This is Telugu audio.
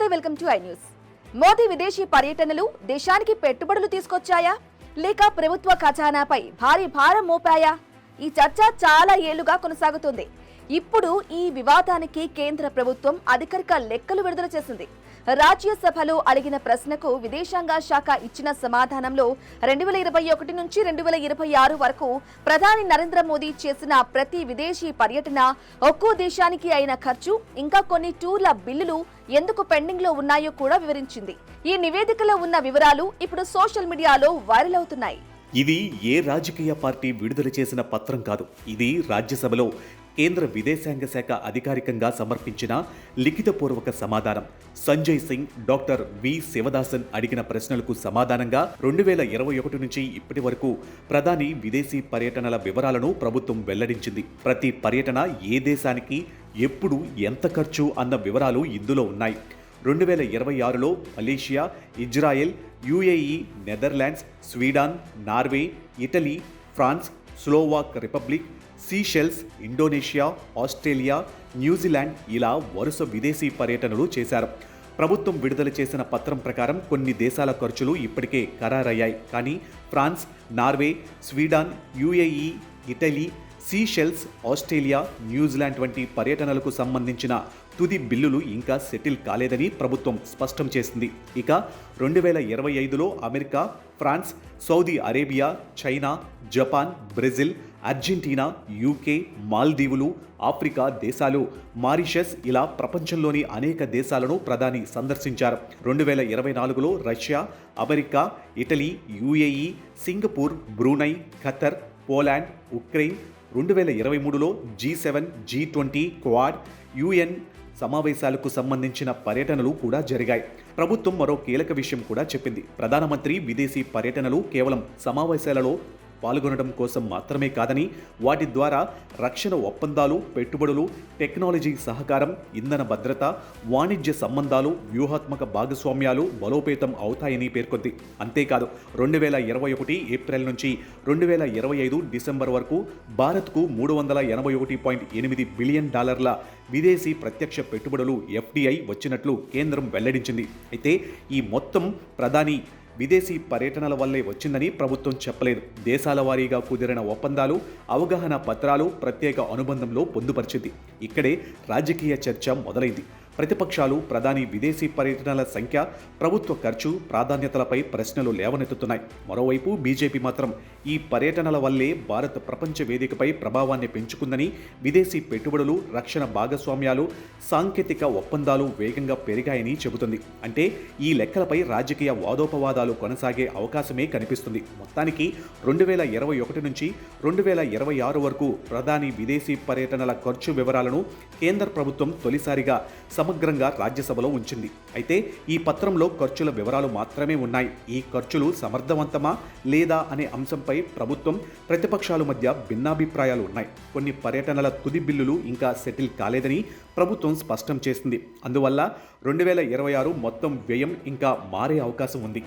నమస్తే, welcome to I news. Modi విదేశీ పర్యటనలు దేశానికి పెట్టుబడులు తీసుకొచ్చాయా లేక ప్రభుత్వ ఖజానాపై భారీ భారం మోపాయా? ఈ చర్చ చాలా ఏళ్లుగా కొనసాగుతుంది. ఇప్పుడు ఈ వివాదానికి కేంద్ర ప్రభుత్వం అధికారిక లెక్కలు విడుదల చేసింది. రాజ్యసభలో అడిగిన ప్రశ్నకు విదేశాంగ శాఖ ఇచ్చిన సమాధానంలో 2021 నుంచి 2026 వరకు ప్రధాని నరేంద్ర మోదీ చేసిన ప్రతి విదేశీ పర్యటన, ఒక్కో దేశానికి అయిన ఖర్చు, ఇంకా కొన్ని టూర్ల బిల్లులు ఎందుకు పెండింగ్ లో ఉన్నాయో కూడా వివరించింది. ఈ నివేదికలో ఉన్న వివరాలు ఇప్పుడు సోషల్ మీడియాలో వైరల్ అవుతున్నాయి. ఇది ఏ రాజకీయ పార్టీ విడుదల చేసిన పత్రం కాదు. ఇది రాజ్యసభలో కేంద్ర విదేశాంగ శాఖ అధికారికంగా సమర్పించిన లిఖితపూర్వక సమాధానం. సంజయ్ సింగ్, డాక్టర్ వి శివదాసన్ అడిగిన ప్రశ్నలకు సమాధానంగా 2021 నుంచి ఇప్పటి వరకు ప్రధాని విదేశీ పర్యటనల వివరాలను ప్రభుత్వం వెల్లడించింది. ప్రతి పర్యటన ఏ దేశానికి, ఎప్పుడు, ఎంత ఖర్చు అన్న వివరాలు ఇందులో ఉన్నాయి. 2026లో Malaysia, Israel, UAE, Netherlands, Sweden, Norway, Italy, France, Slovak Republic, Seychelles, Indonesia, Australia, New Zealand ఇలా వరుస విదేశీ పర్యటనలు చేశారు. ప్రభుత్వం విడుదల చేసిన పత్రం ప్రకారం కొన్ని దేశాల ఖర్చులు ఇప్పటికే ఖరారయ్యాయి. కానీ France, Norway, Sweden, UAE, Italy, Seychelles, Australia, New Zealand వంటి పర్యటనలకు సంబంధించిన తుది బిల్లులు ఇంకా సెటిల్ కాలేదని ప్రభుత్వం స్పష్టం చేసింది. ఇక 2025లో America, France, Saudi Arabia, China, Japan, Brazil, Argentina, UK, మాల్దీవులు, ఆఫ్రికా దేశాలు, మారిషస్ ఇలా ప్రపంచంలోని అనేక దేశాలను ప్రధాని సందర్శించారు. 2024లో Russia, America, Italy, UAE, Singapore, Brunei, Qatar, Poland, Ukraine, 2023లో G7, G20, క్వాడ్, యుఎన్ సమావేశాలకు సంబంధించిన పర్యటనలు కూడా జరిగాయి. ప్రభుత్వం మరో కీలక విషయం కూడా చెప్పింది. ప్రధానమంత్రి విదేశీ పర్యటనలు కేవలం సమావేశాలలో పాల్గొనడం కోసం మాత్రమే కాదని, వాటి ద్వారా రక్షణ ఒప్పందాలు, పెట్టుబడులు, టెక్నాలజీ సహకారం, ఇంధన భద్రత, వాణిజ్య సంబంధాలు, వ్యూహాత్మక భాగస్వామ్యాలు బలోపేతం అవుతాయని పేర్కొంది. అంతేకాదు 2021 ఏప్రిల్ నుంచి 2025 డిసెంబర్ వరకు భారత్కు $381.8 బిలియన్ విదేశీ ప్రత్యక్ష పెట్టుబడులు FDI వచ్చినట్లు కేంద్రం వెల్లడించింది. అయితే ఈ మొత్తం ప్రధాని విదేశీ పర్యటనల వల్లే వచ్చిందని ప్రభుత్వం చెప్పలేదు. దేశాల వారీగా కుదిరిన ఒప్పందాలు, అవగాహన పత్రాలు ప్రత్యేక అనుబంధంలో పొందుపరిచింది. ఇక్కడే రాజకీయ చర్చ మొదలైంది. ప్రతిపక్షాలు ప్రధాని విదేశీ పర్యటనల సంఖ్య, ప్రభుత్వ ఖర్చు, ప్రాధాన్యతలపై ప్రశ్నలు లేవనెత్తుతున్నాయి. మరోవైపు బీజేపీ మాత్రం ఈ పర్యటనల వల్లే భారత్ ప్రపంచ వేదికపై ప్రభావాన్ని పెంచుకుందని, విదేశీ పెట్టుబడులు, రక్షణ భాగస్వామ్యాలు, సాంకేతిక ఒప్పందాలు వేగంగా పెరిగాయని చెబుతుంది. అంటే ఈ లెక్కలపై రాజకీయ వాదోపవాదాలు కొనసాగే అవకాశమే కనిపిస్తుంది. మొత్తానికి 2021 నుంచి 2026 వరకు ప్రధాని విదేశీ పర్యటనల ఖర్చు వివరాలను కేంద్ర ప్రభుత్వం తొలిసారిగా సమగ్రంగా రాజ్యసభలో ఉంచింది. అయితే ఈ పత్రంలో ఖర్చుల వివరాలు మాత్రమే ఉన్నాయి. ఈ ఖర్చులు సమర్థవంతమా లేదా అనే అంశంపై ప్రభుత్వం, ప్రతిపక్షాల మధ్య భిన్నాభిప్రాయాలు ఉన్నాయి. కొన్ని పర్యటనల తుది బిల్లులు ఇంకా సెటిల్ కాలేదని ప్రభుత్వం స్పష్టం చేసింది. అందువల్ల 2026 మొత్తం వ్యయం ఇంకా మారే అవకాశం ఉంది.